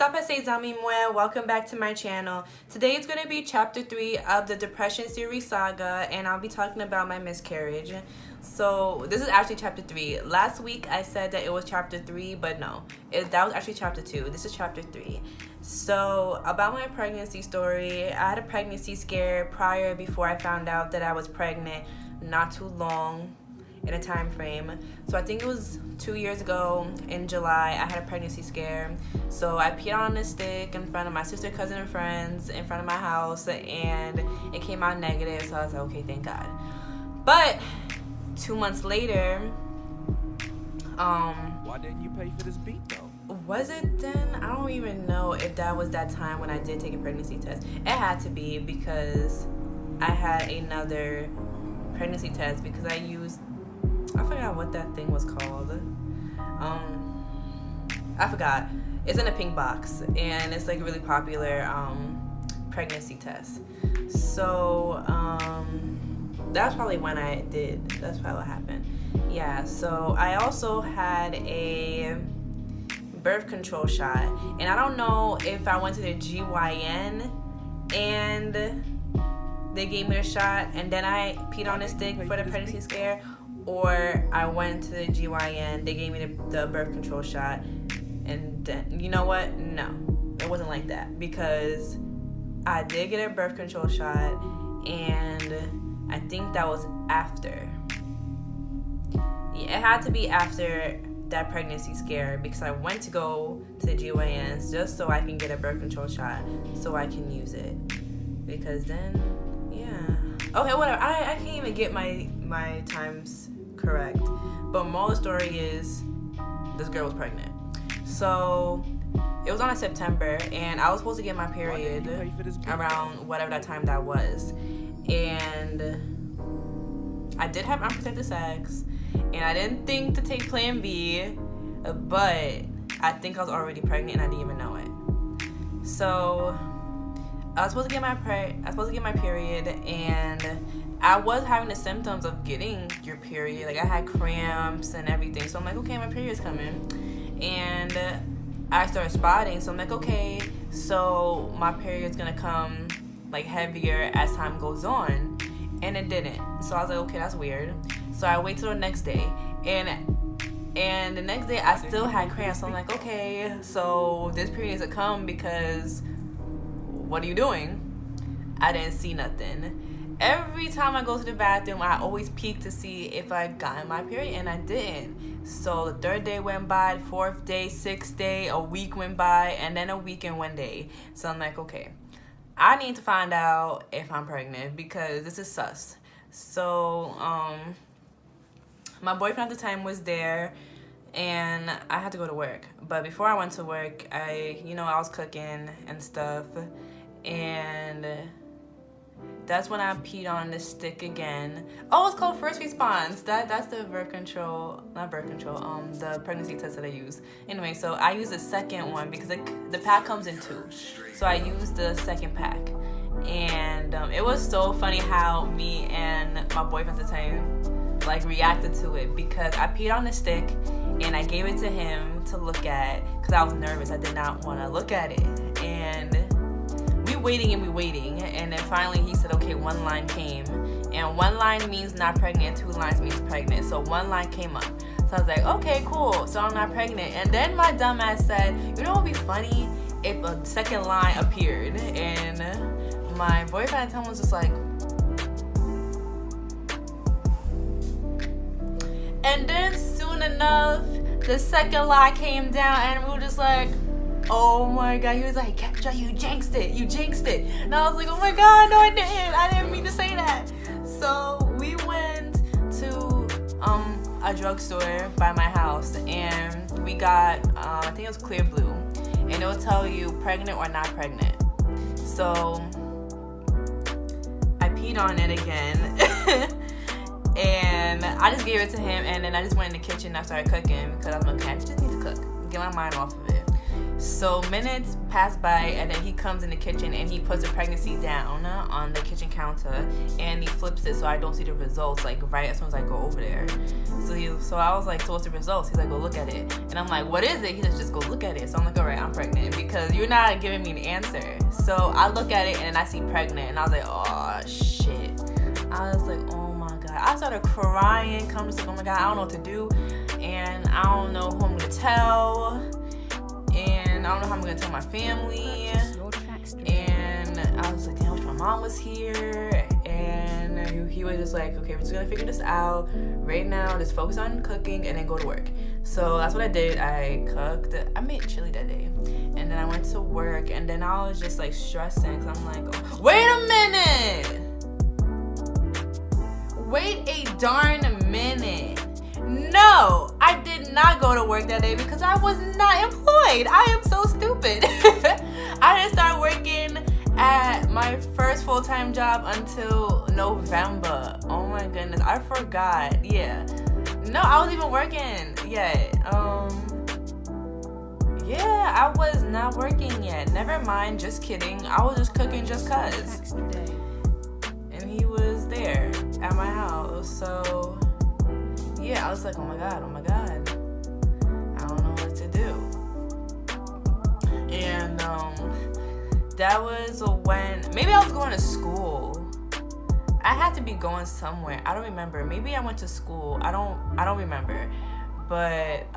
Ça passe, amis moi. Welcome back to my channel. Today is going to be chapter 3 of the Depression series saga, and I'll be talking about my miscarriage. So this is actually chapter 3. Last week I said that it was chapter 3, but no, that was actually chapter 2. This is chapter 3. So about my pregnancy story, I had a pregnancy scare before I found out that I was pregnant, not too long in a time frame. So I think it was 2 years ago in July, I had a pregnancy scare. So I peed on a stick in front of my sister, cousin, and friends in front of my house, and it came out negative. So I was like, okay, thank God. But 2 months later, why didn't you pay for this beat though? Was it then? I don't even know if that was that time when I did take a pregnancy test. It had to be, because I had another pregnancy test because I used, I forgot what that thing was called. I forgot. It's in a pink box, and it's like a really popular pregnancy test. So that's probably when I did. That's probably what happened. Yeah. So I also had a birth control shot, and I don't know if I went to the GYN and they gave me a shot, and then I peed on a stick for the pregnancy scare, or I went to the GYN, they gave me the birth control shot, and then, you know what? No, it wasn't like that, because I did get a birth control shot, and I think that was after. Yeah, it had to be after that pregnancy scare, because I went to go to the GYNs just so I can get a birth control shot so I can use it, because then, yeah. Okay, whatever. I can't even get my times correct. But moral of the story is, this girl was pregnant. So it was on a September, and I was supposed to get my period around whatever that time that was. And I did have unprotected sex, and I didn't think to take Plan B, but I think I was already pregnant and I didn't even know it. So I was supposed to get my period, and I was having the symptoms of getting your period. Like, I had cramps and everything. So I'm like, okay, my period's coming. And I started spotting. So I'm like, okay, so my period's gonna come like heavier as time goes on. And it didn't. So I was like, okay, that's weird. So I wait till the next day. And the next day I still had cramps. So I'm like, okay, so this period's gonna come, because what are you doing? I didn't see nothing. Every time I go to the bathroom, I always peek to see if I got my period, and I didn't. So the third day went by, the fourth day, sixth day, a week went by, and then a week and 1 day. So I'm like, okay, I need to find out if I'm pregnant, because this is sus. So my boyfriend at the time was there, and I had to go to work. But before I went to work, I was cooking and stuff, and that's when I peed on the stick again. Oh, it's called first response. That's the the pregnancy test that I use. Anyway, so I used the second one, because the pack comes in 2. So I used the second pack. And it was so funny how me and my boyfriend at the time like reacted to it, because I peed on the stick and I gave it to him to look at, because I was nervous. I did not want to look at it. And we waiting, and then finally he said, okay, 1 line came, and 1 line means not pregnant, 2 lines means pregnant. So 1 line came up. So I was like, okay, cool, so I'm not pregnant. And then my dumb ass said, you know what would be funny if a second line appeared? And my boyfriend at the time was just like, and then soon enough the second line came down, and we were just like, oh my God. He was like, Kendra, you jinxed it. And I was like, oh my God, no, I didn't mean to say that. So we went to a drugstore by my house, and we got I think it was Clear Blue, and it will tell you pregnant or not pregnant. So I peed on it again. And I just gave it to him, and then I just went in the kitchen and I started cooking, because I was like, okay, I just need to cook, get my mind off of it. So minutes pass by, and then he comes in the kitchen and he puts the pregnancy down on the kitchen counter, and he flips it so I don't see the results, like right as soon as I go over there. So So I was like, so what's the results? He's like, go look at it. And I'm like, what is it? He says, just go look at it. So I'm like, all right, I'm pregnant because you're not giving me an answer. So I look at it and I see pregnant. And I was like, oh, shit. I was like, oh, my God. I started crying. Come to say, oh, my God, I don't know what to do. And I don't know who I'm going to tell. And I don't know how I'm going to tell my family. And I was like, damn, I wish my mom was here. And he was just like, okay, we're just gonna figure this out right now. Just focus on cooking and then go to work. So that's what I did. I cooked. I made chili that day. And then I went to work. And then I was just like stressing because I'm like, oh, wait a minute. Wait a darn minute. No, I did not go to work that day because I was not employed. I am so stupid. I didn't start working at my first full-time job until November. Oh my goodness, I forgot. Yeah. No, I wasn't even working yet. Yeah, I was not working yet. Never mind, just kidding. I was just cooking just cause. And he was there at my house. So yeah, I was like, oh my God. I don't know what to do. And that was when maybe I was going to school. I had to be going somewhere. I don't remember. Maybe I went to school. I don't remember. But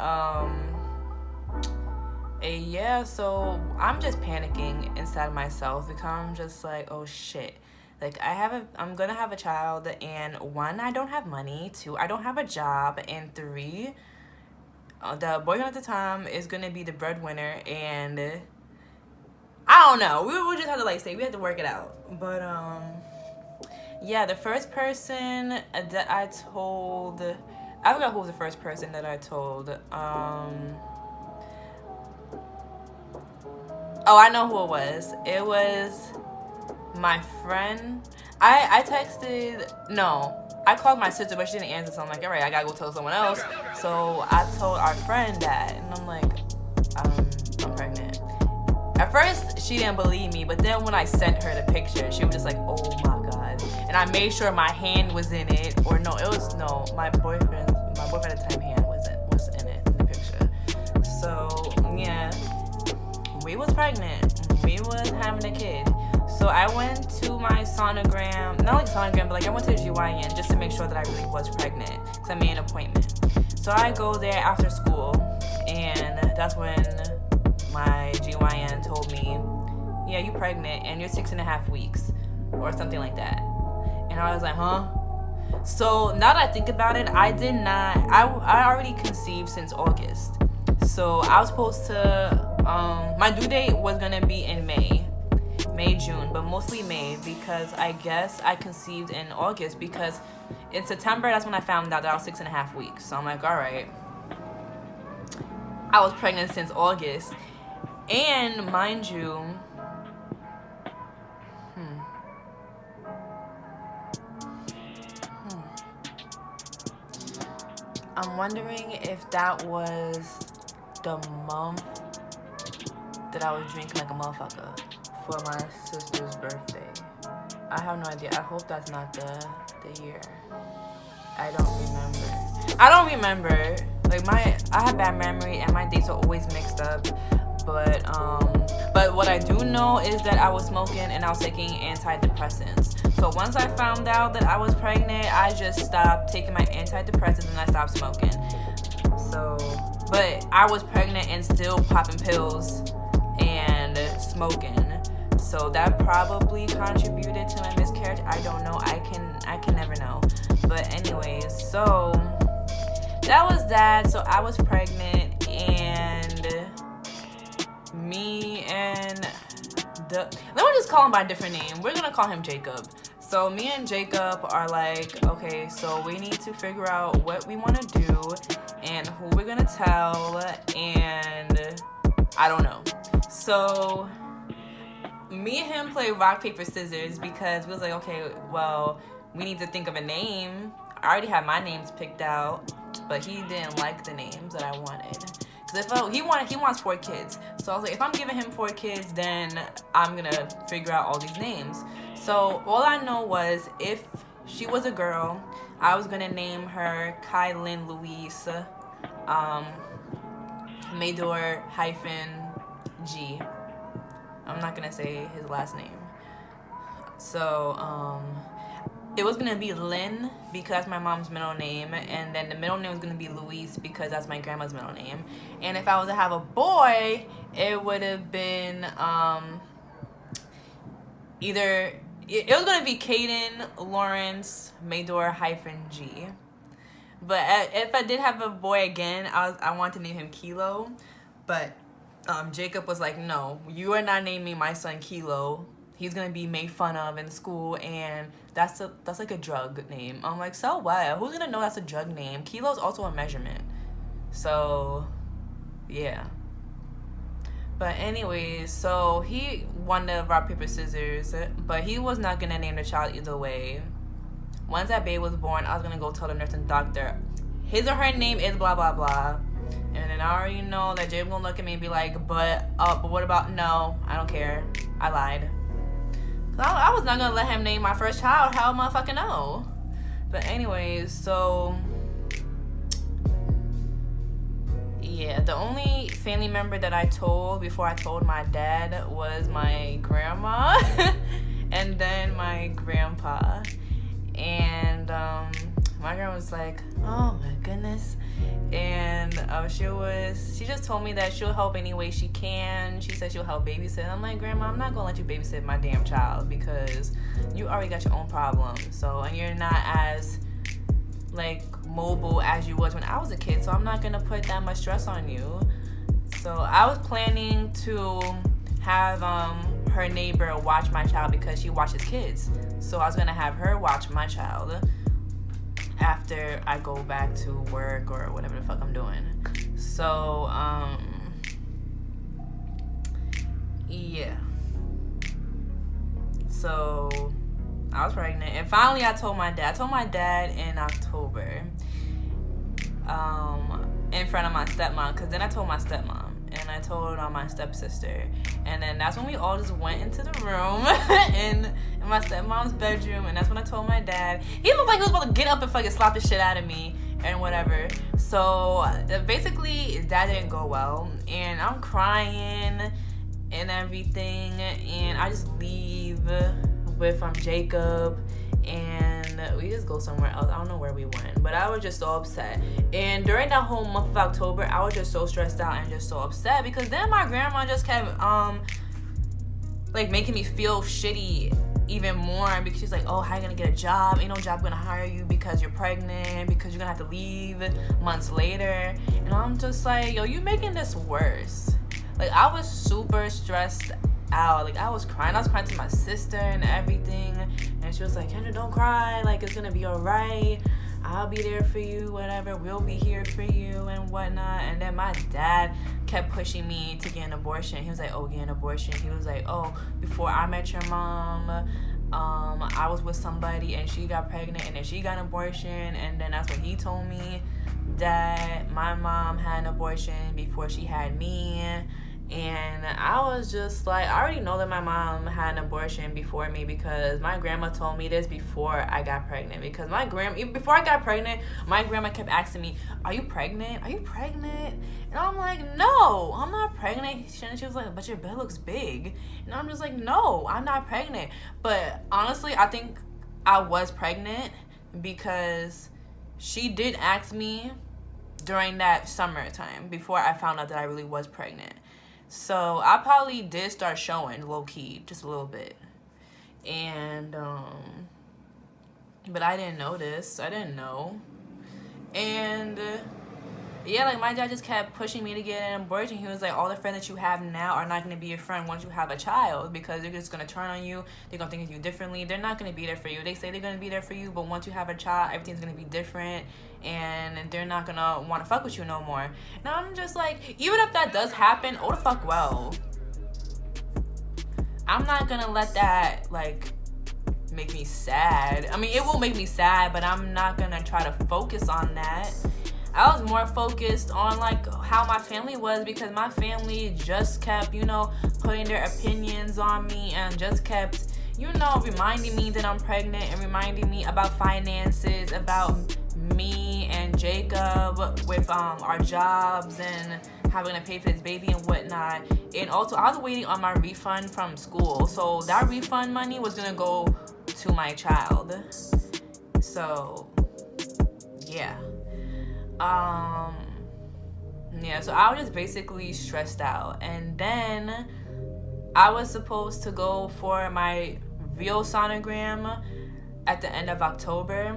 yeah, so I'm just panicking inside myself because I'm just like, oh shit. Like I'm gonna have a child, and 1, I don't have money. 2, I don't have a job, and 3, the boyfriend at the time is gonna be the breadwinner, and I don't know. We just have to like say we had to work it out. But yeah, the first person that I told, I forgot who was the first person that I told. Oh, I know who it was. It was my friend. I called my sister, but she didn't answer, so I'm like, all right, I gotta go tell someone else. So I told our friend that, and I'm like, I'm pregnant. At first, she didn't believe me, but then when I sent her the picture, she was just like, oh my God. And I made sure my hand was in it, or my boyfriend at the time hand was in it, in the picture. So yeah, we was pregnant. We was having a kid. So I went to my sonogram, not like sonogram, but like I went to the GYN just to make sure that I really was pregnant. So I made an appointment. So I go there after school, and that's when my GYN told me, yeah, you're pregnant and you're 6.5 weeks or something like that. And I was like, huh? So now that I think about it, I already conceived since August. So I was supposed to, my due date was gonna be in May, June, but mostly May, because I guess I conceived in August, because in September, that's when I found out that I was 6.5 weeks. So I'm like, all right. I was pregnant since August. And mind you, I'm wondering if that was the month that I was drinking like a motherfucker for my sister's birthday. I have no idea. I hope that's not the year. I don't remember. Like I have bad memory and my dates are always mixed up. But what I do know is that I was smoking and I was taking antidepressants. So once I found out that I was pregnant, I just stopped taking my antidepressants and I stopped smoking. So, but I was pregnant and still popping pills and smoking. So that probably contributed to my miscarriage. I don't know. I can never know. But anyways, so that was that. So I was pregnant, and me and let me just call him by a different name. We're gonna call him Jacob. So me and Jacob are like, okay, so we need to figure out what we want to do and who we're gonna tell, and I don't know. So me and him play rock, paper, scissors because we was like, okay, well, we need to think of a name. I already had my names picked out, but he didn't like the names that I wanted. Because he wants 4 kids. So I was like, if I'm giving him 4 kids, then I'm going to figure out all these names. So all I know was if she was a girl, I was gonna name her Kylan Louise Mador -G. I'm not gonna say his last name. So it was gonna be Lynn because that's my mom's middle name, and then the middle name was gonna be Louise because that's my grandma's middle name. And if I was to have a boy, it would have been either it was gonna be Caden Lawrence Mador -G. But if I did have a boy again, I wanted to name him Kilo, but Jacob was like, no, you are not naming my son Kilo. He's gonna be made fun of in school, and that's like a drug name. I'm like, so what? Who's gonna know that's a drug name? Kilo's also a measurement. So, yeah. But anyways, so he wanted to rock, paper, scissors, but he was not gonna name the child either way. Once that baby was born, I was gonna go tell the nurse and doctor, his or her name is blah blah blah. And then I already know that Jay's gonna look at me and be like, but what about, no, I don't care. I lied. I was not gonna let him name my first child. How am I fucking know? But anyways, so yeah, the only family member that I told before I told my dad was my grandma and then my grandpa. And my grandma was like, oh my goodness. And she just told me that she'll help any way she can. She said she'll help babysit. I'm like, Grandma, I'm not gonna let you babysit my damn child because you already got your own problems. So, and you're not as like mobile as you was when I was a kid. So I'm not gonna put that much stress on you. So I was planning to have her neighbor watch my child because she watches kids. So I was gonna have her watch my child after I go back to work or whatever the fuck I'm doing. So, yeah. So, I was pregnant. And finally, I told my dad. I told my dad in October. In front of my stepmom. Because then I told my stepmom. And I told my stepsister. And then that's when we all just went into the room in my stepmom's bedroom. And that's when I told my dad. He looked like he was about to get up and fucking slap the shit out of me and whatever. So basically, that didn't go well. And I'm crying and everything. And I just leave with Jacob. And we just go somewhere else. I don't know where we went, but I was just so upset. And during that whole month of October, I was just so stressed out and just so upset because then my grandma just kept like making me feel shitty even more because she's like, oh, how you gonna get a job? Ain't no job gonna hire you because you're pregnant, because you're gonna have to leave months later. And I'm just like, yo, you making this worse. Like, I was super stressed out. Like, I was crying to my sister and everything, and she was like, Kendra, don't cry, like, it's gonna be all right, I'll be there for you, whatever, we'll be here for you and whatnot. And then my dad kept pushing me to get an abortion. He was like, oh, get an abortion. He was like, oh, before I met your mom, I was with somebody and she got pregnant and then she got an abortion. And then that's when he told me that my mom had an abortion before she had me. And I was just like, I already know that my mom had an abortion before me because my grandma told me this before I got pregnant. Because before I got pregnant, my grandma kept asking me, are you pregnant? Are you pregnant? And I'm like, no, I'm not pregnant. And she was like, but your belly looks big. And I'm just like, no, I'm not pregnant. But honestly, I think I was pregnant because she did ask me during that summertime before I found out that I really was pregnant. So I probably did start showing low-key, just a little bit. And, but I didn't notice. I didn't know. And, yeah, like, my dad just kept pushing me to get an abortion. He was like, all the friends that you have now are not going to be your friend once you have a child because they're just going to turn on you. They're going to think of you differently. They're not going to be there for you. They say they're going to be there for you, but once you have a child, everything's going to be different. And they're not gonna want to fuck with you no more. And I'm just like, even if that does happen, oh the fuck well. I'm not gonna let that like make me sad. I mean, it will make me sad, but I'm not gonna try to focus on that. I was more focused on like how my family was because my family just kept, putting their opinions on me and just kept, reminding me that I'm pregnant and reminding me about finances, about me and Jacob with our jobs and having to pay for this baby and whatnot. And also, I was waiting on my refund from school, so that refund money was gonna go to my child. So yeah, so I was just basically stressed out. And then I was supposed to go for my real sonogram at the end of October,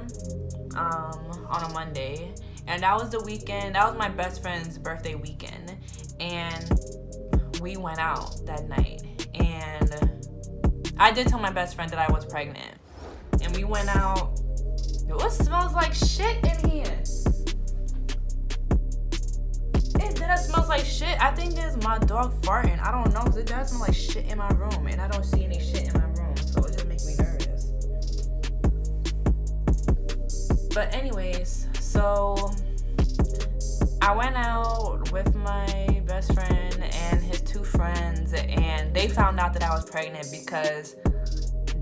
on a Monday. And that was the weekend, that was my best friend's birthday weekend. And we went out that night. And I did tell my best friend that I was pregnant. And we went out. It smells like shit in here. It does smells like shit. I think it's my dog farting. I don't know, because it does smell like shit in my room. And I don't see any shit in my room. So it just makes me nervous. But anyways, so I went out with my best friend and his two friends, and they found out that I was pregnant because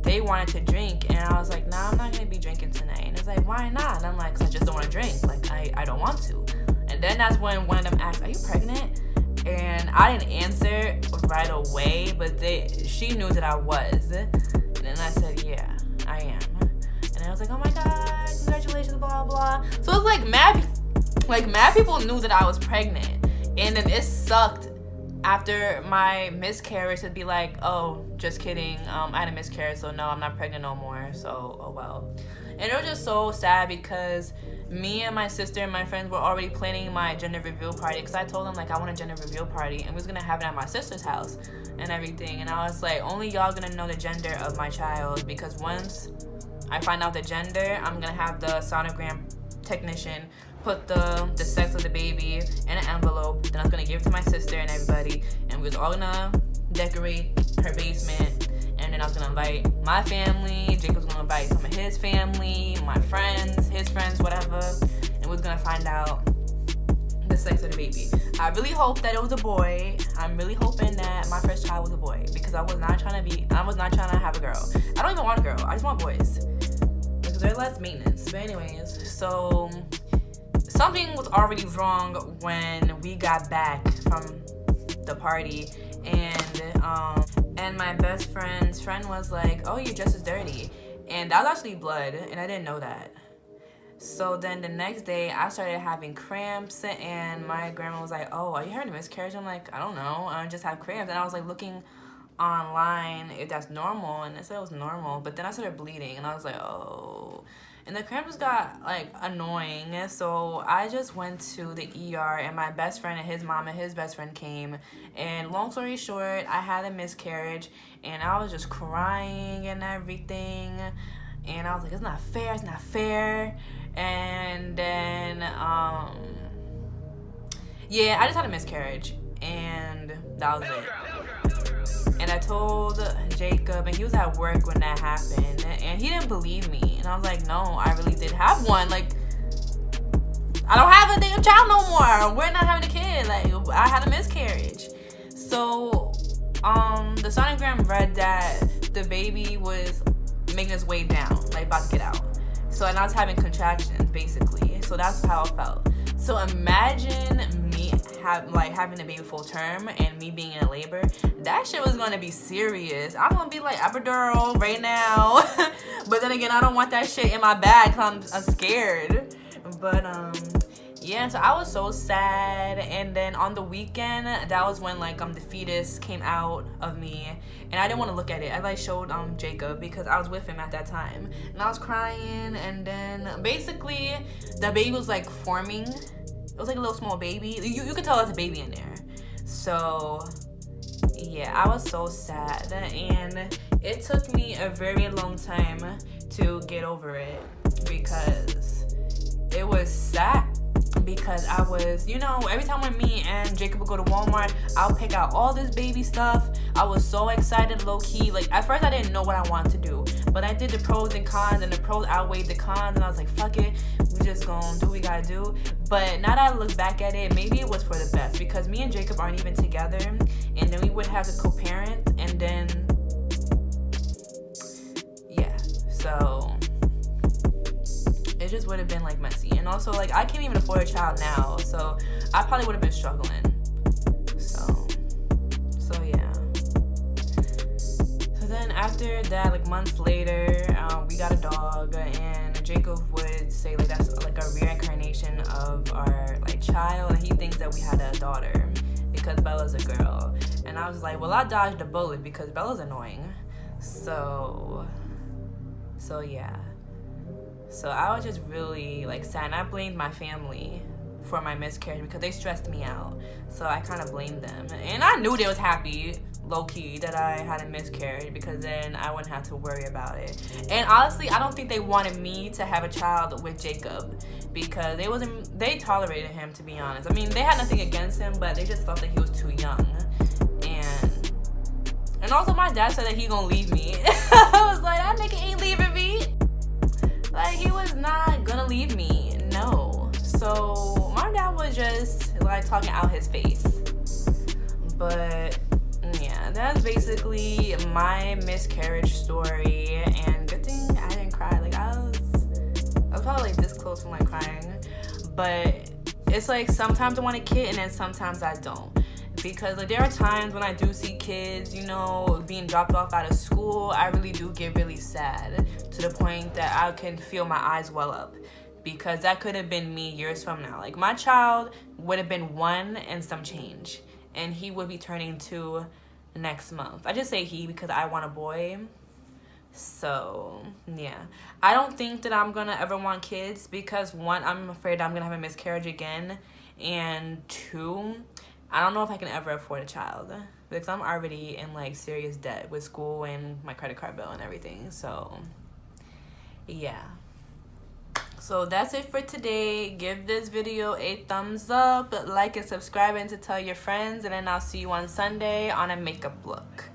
they wanted to drink, and I was like, nah, I'm not gonna be drinking tonight. And it's like, why not? And I'm like, 'cause I just don't want to drink. Like, I don't want to. And then that's when one of them asked, are you pregnant? And I didn't answer right away, but she knew that I was. And then I said, yeah, I am. And I was like, oh my god, congratulations, blah blah. So it's like mad people knew that I was pregnant. And then it sucked after my miscarriage to be like, oh, just kidding, I had a miscarriage, so no, I'm not pregnant no more, so oh well. And it was just so sad because me and my sister and my friends were already planning my gender reveal party, because I told them, like, I want a gender reveal party, and we was gonna have it at my sister's house and everything. And I was like, only y'all gonna know the gender of my child, because once I find out the gender, I'm gonna have the sonogram technician put the sex of the baby in an envelope. Then I was gonna give it to my sister and everybody, and we was all gonna decorate her basement. And then I was gonna invite my family, Jacob was gonna invite some of his family, my friends, his friends, whatever, and we was gonna find out the sex of the baby. I really hope that it was a boy. I'm really hoping that my first child was a boy, because I was not trying to have a girl. I don't even want a girl, I just want boys, because they're less maintenance. But anyways, so something was already wrong when we got back from the party, and my best friend's friend was like, oh, your dress is dirty. And that was actually blood, and I didn't know that. So then the next day I started having cramps, and my grandma was like, oh, are you having a miscarriage? I'm like, I don't know, I just have cramps. And I was like looking online if that's normal, and it said it was normal, but then I started bleeding, and I was like, oh. And the cramps got like annoying, so I just went to the ER, and my best friend and his mom and his best friend came, and long story short, I had a miscarriage, and I was just crying and everything, and I was like, it's not fair. And then I just had a miscarriage, and that was it. And I told Jacob, and he was at work when that happened, and he didn't believe me. And I was like, no, I really did have one. Like, I don't have a damn child no more. We're not having a kid. Like, I had a miscarriage. So, the sonogram read that the baby was making its way down, like about to get out. So, and I was having contractions, basically. So that's how it felt. So imagine me having a baby full term and me being in labor. That shit was gonna be serious. I'm gonna be like epidural right now. But then again, I don't want that shit in my bag because I'm scared. But yeah, so I was so sad. And then on the weekend, that was when like the fetus came out of me, and I didn't want to look at it. I like showed Jacob because I was with him at that time, and I was crying. And then basically the baby was like forming. It was like a little small baby. You could tell there's a baby in there. So yeah, I was so sad, and it took me a very long time to get over it, because it was sad. Because I was, every time when me and Jacob would go to Walmart, I'll pick out all this baby stuff. I was so excited, low-key. Like, at first I didn't know what I wanted to do, but I did the pros and cons, and the pros outweighed the cons, and I was like, fuck it, we just gonna do what we gotta do. But now that I look back at it, maybe it was for the best, because me and Jacob aren't even together, and then we would have to co-parent, and then So it just would have been like messy. And also, like, I can't even afford a child now, so I probably would have been struggling. So yeah. So then after that, like months later, we got a dog, and Jacob would say like that's like a reincarnation of our like child, and he thinks that we had a daughter because Bella's a girl. And I was like, well, I dodged a bullet because Bella's annoying. So yeah. So I was just really like sad, and I blamed my family for my miscarriage because they stressed me out. So I kind of blamed them, and I knew they was happy, low-key, that I had a miscarriage because then I wouldn't have to worry about it. And honestly, I don't think they wanted me to have a child with Jacob because they tolerated him, to be honest. I mean, they had nothing against him, but they just felt that he was too young. And also my dad said that he gonna leave me. I was like, that nigga ain't leaving me. Like, he was not gonna leave me, no. So my dad was just like talking out his face. But yeah, that's basically my miscarriage story. And good thing I didn't cry. Like, I was probably like this close from like crying. But it's like sometimes I want a kid and then sometimes I don't. Because like there are times when I do see kids, you know, being dropped off out of school, I really do get really sad to the point that I can feel my eyes well up, because that could have been me years from now. Like, my child would have been 1 and some change, and he would be turning 2 next month. I just say he because I want a boy. So yeah, I don't think that I'm gonna ever want kids because 1, I'm afraid I'm gonna have a miscarriage again, and 2, I don't know if I can ever afford a child because I'm already in like serious debt with school and my credit card bill and everything. So yeah. So that's it for today. Give this video a thumbs up, like and subscribe, and to tell your friends. And then I'll see you on Sunday on a makeup look.